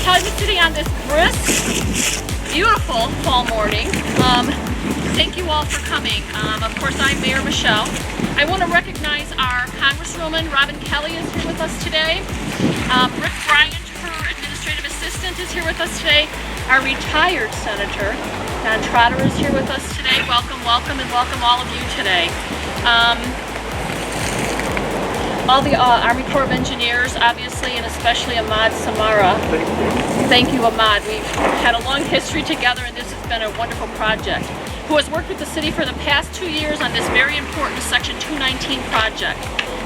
Calumet City on this brisk, beautiful fall morning. Thank you all for coming. Of course, I'm Mayor Michelle. I want to recognize our Congresswoman, Robin Kelly, is here with us today. Rick Bryant, her administrative assistant, is here with us today. Our retired Senator, Don Trotter, is here with us today. Welcome, welcome, and welcome all of you today. All the Army Corps of Engineers, obviously, and especially Ahmad Samara. Thank you, Ahmad. We've had a long history together, and this has been a wonderful project. Who has worked with the city for the past 2 years on this very important Section 219 project.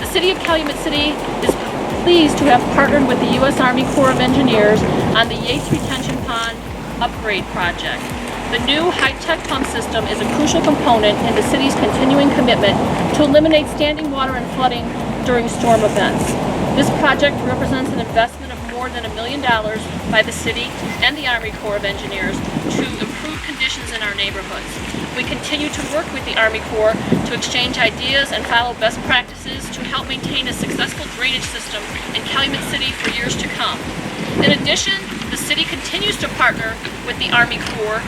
The City of Calumet City is pleased to have partnered with the U.S. Army Corps of Engineers on the Yates Retention Pond Upgrade Project. The new high-tech pump system is a crucial component in the city's continuing commitment to eliminate standing water and flooding during storm events. This project represents an investment of more than $1 million by the city and the Army Corps of Engineers to improve conditions in our neighborhoods. We continue to work with the Army Corps to exchange ideas and follow best practices to help maintain a successful drainage system in Calumet City for years to come. In addition, the city continues to partner with the Army Corps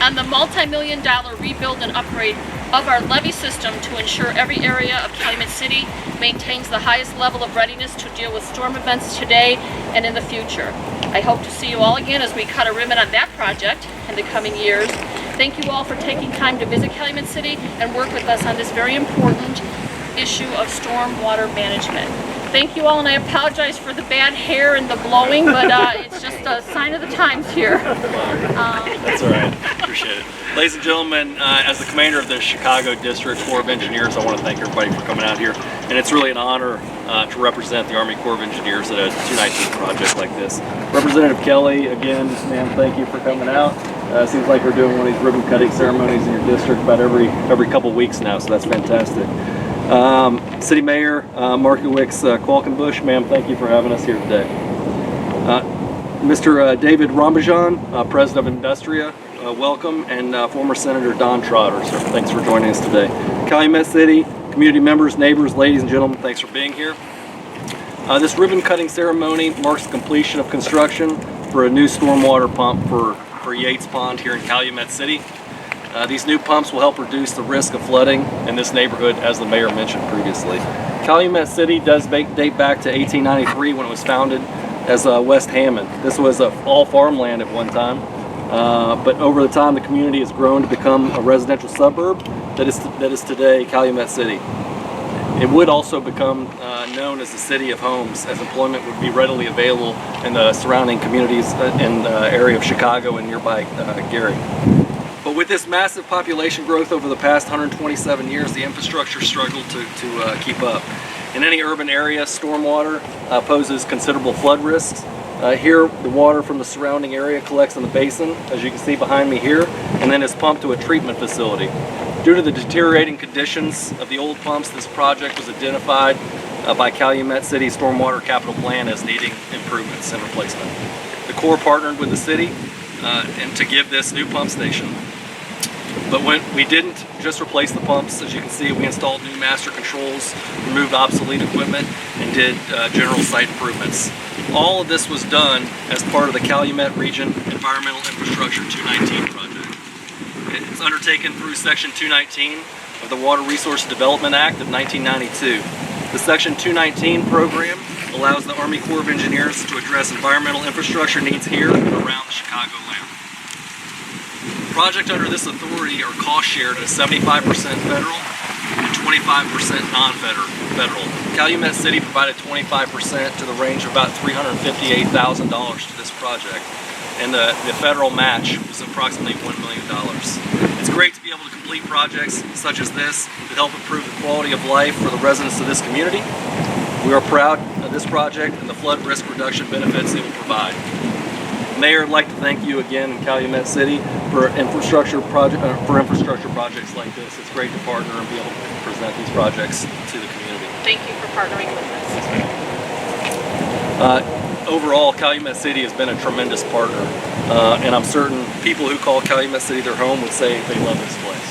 on the multi-million-dollar rebuild and upgrade of our levee system to ensure every area of Calumet City maintains the highest level of readiness to deal with storm events today and in the future. I hope to see you all again as we cut a ribbon on that project in the coming years. Thank you all for taking time to visit Calumet City and work with us on this very important issue of storm water management. Thank you all, and I apologize for the bad hair and the blowing, but it's just a sign of the times here. That's all right. Appreciate it. Ladies and gentlemen, as the commander of the Chicago District Corps of Engineers, I want to thank everybody for coming out here. And it's really an honor to represent the Army Corps of Engineers at a 219 project like this. Representative Kelly, again, ma'am, thank you for coming out. Seems like we're doing one of these ribbon cutting ceremonies in your district about every couple weeks now, so that's fantastic. City Mayor Markiewicz, Qualkinbush, ma'am, thank you for having us here today. Mr. David Rambajan, President of Industria, welcome, and former Senator Don Trotter, so thanks for joining us today. Calumet City, community members, neighbors, ladies and gentlemen, thanks for being here. This ribbon cutting ceremony marks the completion of construction for a new stormwater pump for Yates Pond here in Calumet City. These new pumps will help reduce the risk of flooding in this neighborhood, as the mayor mentioned previously. Calumet City does date back to 1893 when it was founded as West Hammond. This was all farmland at one time, but over the time the community has grown to become a residential suburb that is today Calumet City. It would also become known as the City of Homes, as employment would be readily available in the surrounding communities in the area of Chicago and nearby Gary. But with this massive population growth over the past 127 years, the infrastructure struggled to keep up. In any urban area, stormwater poses considerable flood risks. Here, the water from the surrounding area collects in the basin, as you can see behind me here, and then is pumped to a treatment facility. Due to the deteriorating conditions of the old pumps, this project was identified by Calumet City Stormwater Capital Plan as needing improvements and replacement. The Corps partnered with the city and to give this new pump station. But when we didn't just replace the pumps, as you can see, we installed new master controls, removed obsolete equipment, and did general site improvements. All of this was done as part of the Calumet Region Environmental Infrastructure 219 project. It's undertaken through Section 219 of the Water Resource Development Act of 1992. The Section 219 program allows the Army Corps of Engineers to address environmental infrastructure needs here and around the Chicagoland. Projects under this authority are cost shared at 75% federal and 25% non-federal. Calumet City provided 25% to the range of about $358,000 to this project, and the federal match was approximately $1 million. It's great to be able to complete projects such as this that help improve the quality of life for the residents of this community. We are proud of this project and the flood risk reduction benefits it will provide. Mayor, I'd like to thank you again in Calumet City for infrastructure projects like this. It's great to partner and be able to present these projects to the community. Thank you for partnering with us. Overall, Calumet City has been a tremendous partner, and I'm certain people who call Calumet City their home would say they love this place.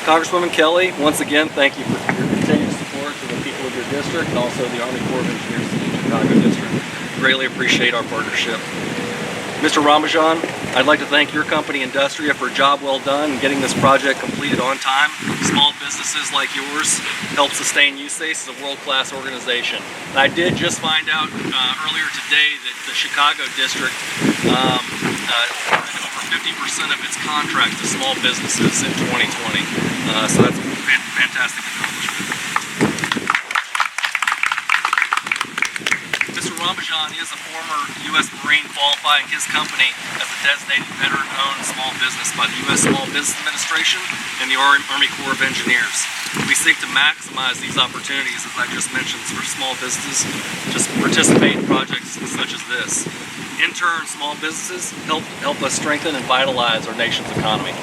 Congresswoman Kelly, once again, thank you for your continued support to the people of your district and also the Army Corps of Engineers in the Chicago District. greatly appreciate our partnership. Mr. Ramajan, I'd like to thank your company, Industria, for a job well done in getting this project completed on time. Small businesses like yours help sustain USACE as a world-class organization. And I did just find out earlier today that the Chicago district awarded over 50% of its contracts to small businesses in 2020. So that's a fantastic accomplishment. Mr. Ramajan is a former U.S. Marine qualifying his company as a designated veteran-owned small business by the U.S. Small Business Administration and the Army Corps of Engineers. We seek to maximize these opportunities, as I just mentioned, for small businesses to participate in projects such as this. In turn, small businesses help us strengthen and vitalize our nation's economy.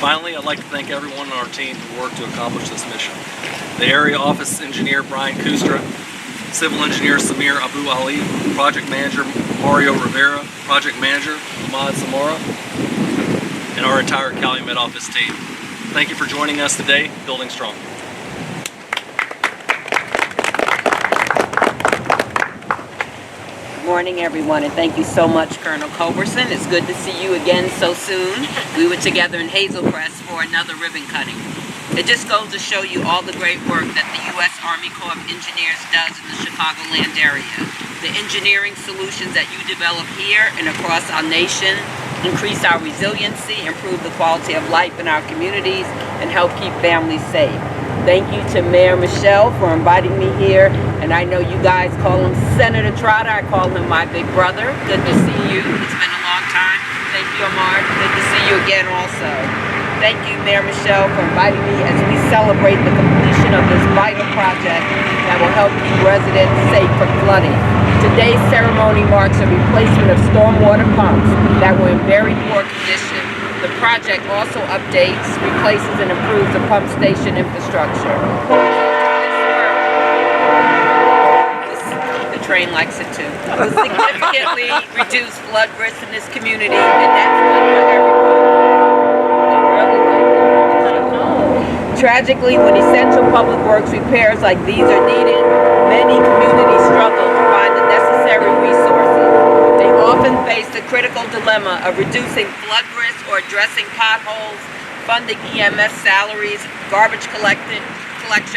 Finally, I'd like to thank everyone on our team who worked to accomplish this mission. The Area Office Engineer Brian Kustra, Civil Engineer Samir Abu Ali, Project Manager Mario Rivera, Project Manager Ahmad Samara, and our entire Calumet office team. Thank you for joining us today, Building Strong. Good morning, everyone, and thank you so much, Colonel Culberson. It's good to see you again so soon. We were together in Hazel Crest for another ribbon cutting. It just goes to show you all the great work that the U.S. Army Corps of Engineers does in the Chicagoland area. The engineering solutions that you develop here and across our nation increase our resiliency, improve the quality of life in our communities, and help keep families safe. Thank you to Mayor Michelle for inviting me here, and I know you guys call him Senator Trotter. I call him my big brother. Good to see you. It's been a long time. Thank you, Ahmad. Good to see you again also. Thank you, Mayor Michelle, for inviting me as we celebrate the completion of this vital project that will help keep residents safe from flooding. Today's ceremony marks a replacement of stormwater pumps that were in very poor condition. The project also updates, replaces, and improves the pump station infrastructure. The train likes it too. Will significantly reduce flood risk in this community, and that's good for everyone. Tragically, when essential public works repairs like these are needed, many communities struggle to find the necessary resources. They often face the critical dilemma of reducing flood risk or addressing potholes, funding EMS salaries, garbage collection,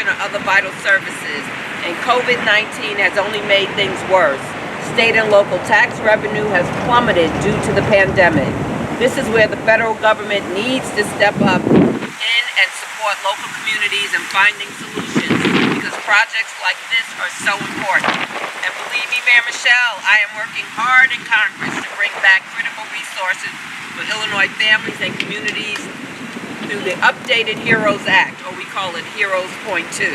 or other vital services. And COVID-19 has only made things worse. State and local tax revenue has plummeted due to the pandemic. This is where the federal government needs to step up in and support local communities in finding solutions, because projects like this are so important. And believe me, Mayor Michelle, I am working hard in Congress to bring back critical resources for Illinois families and communities through the updated HEROES Act, or we call it HEROES Point 2.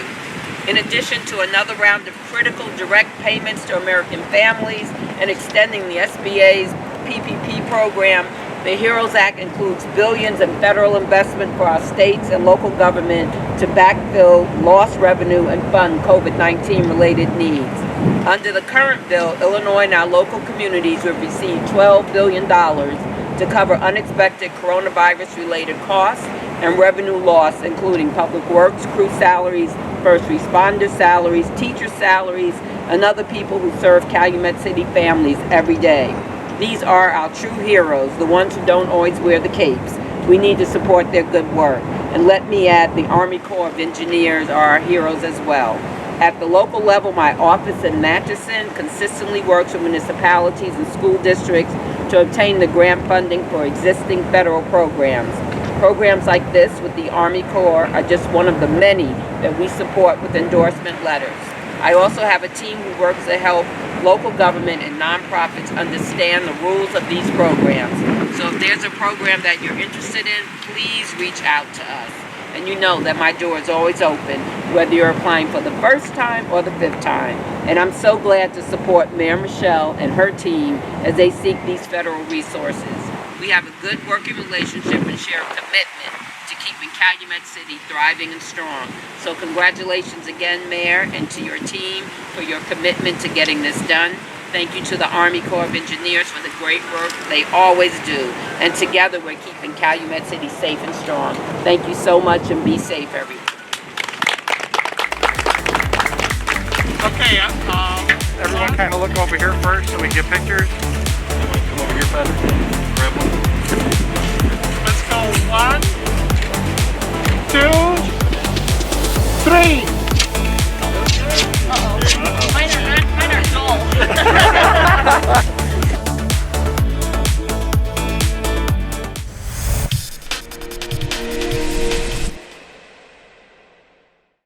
In addition to another round of critical direct payments to American families and extending the SBA's PPP program, the HEROES Act includes billions in federal investment for our states and local government to backfill lost revenue and fund COVID-19 related needs. Under the current bill, Illinois and our local communities will receive $12 billion to cover unexpected coronavirus related costs and revenue loss, including public works, crew salaries, first responder salaries, teacher salaries, and other people who serve Calumet City families every day. These are our true heroes, the ones who don't always wear the capes. We need to support their good work. And let me add, the Army Corps of Engineers are our heroes as well. At the local level, my office in Matchison consistently works with municipalities and school districts to obtain the grant funding for existing federal programs. Programs like this with the Army Corps are just one of the many that we support with endorsement letters. I also have a team who works to help local government and nonprofits understand the rules of these programs. So if there's a program that you're interested in, please reach out to us. And you know that my door is always open, whether you're applying for the first time or the 5th time. And I'm so glad to support Mayor Michelle and her team as they seek these federal resources. We have a good working relationship and share a commitment to keeping Calumet City thriving and strong. So congratulations again, Mayor, and to your team for your commitment to getting this done. Thank you to the Army Corps of Engineers for the great work they always do. And together we're keeping Calumet City safe and strong. Thank you so much, and be safe, everyone. Okay, everyone to kind of look over here first so we get pictures. Come over here, Patrick. Grab one. Let's go 1, 2, 3.